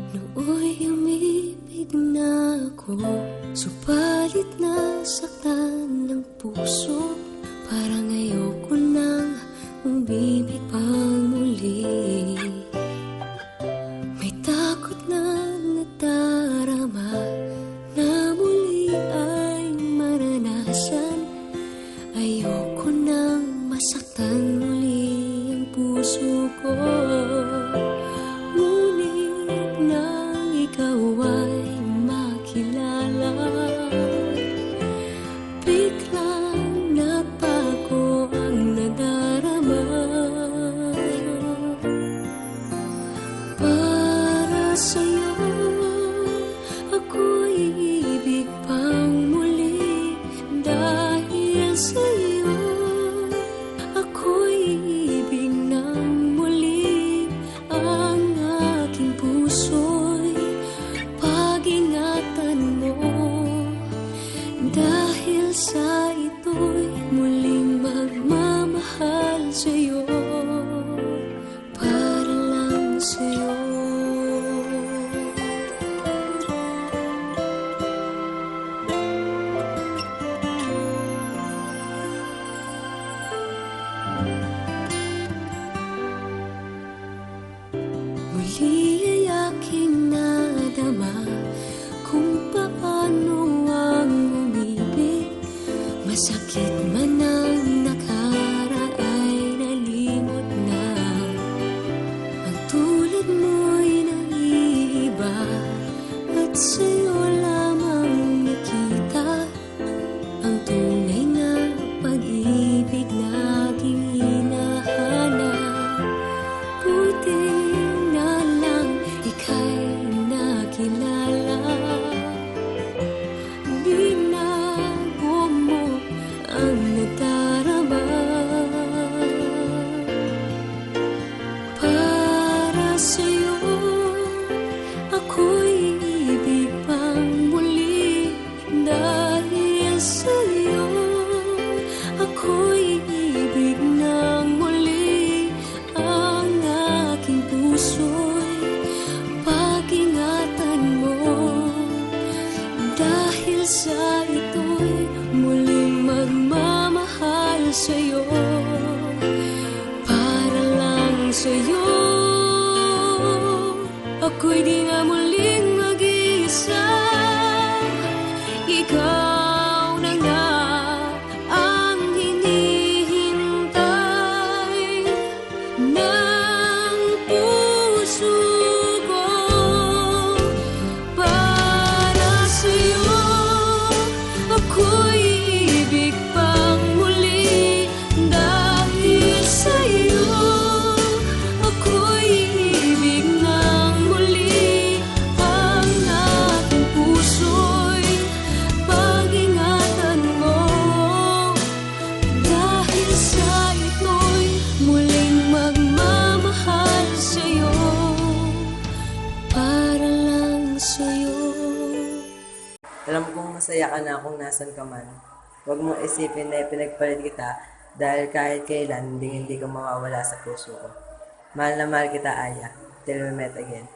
Nooy umibig na ako, subalit nasaktan ng puso. Parang ayoko nang umibig pang muli. May takot na nadarama na muli ay maranasan. Ayoko nang masaktan muli ang puso ko. Ikaw ay makilala, biglang nabago ang nadarama. Para sa'yo, ako'y ibig pang muli. Dahil sa'yo, ako'y ibig ng muli. Ang aking puso'y pag-ingatan mo, dahil sa ito'y muling magmamahal sa'yo, para lang sa'yo. Muli ay aking nadama kung paano ang umibig. Masakit man ang nakaraan nalimot na. Ang tulad mo'y naiiba at sa'yo lamang nakita ang tunay na pag-ibig na aking hinahanap. Buti na lang ika'y nakilala. Binago mo ang nadarama. Para sa'yo, ako'y ibig pang muli. Dahil sa'yo, ako'y ibig ng muli. Ang aking puso'y pag-ingatan mo, dahil sa ito'y muling magmamahal sa'yo, para lang sa'yo. Ako'y di na muling mag-iisa. Ikaw na nga ang hinihintay ng puso ko. Para sa'yo, ako'y ibig pang muli. Dahil sa'yo, ako'y ibig ng muli. Ang aking puso'y pag-ingatan mo, dahil sa ito'y muling magmamahal sa'yo, para lang sa'yo. Alam kong masaya ka na kung nasan ka man. Huwag mong isipin na ipinagpalit kita, dahil kahit kailan hindi ka mawawala sa puso ko. Mahal na mahal kita, Aya. Till we met again.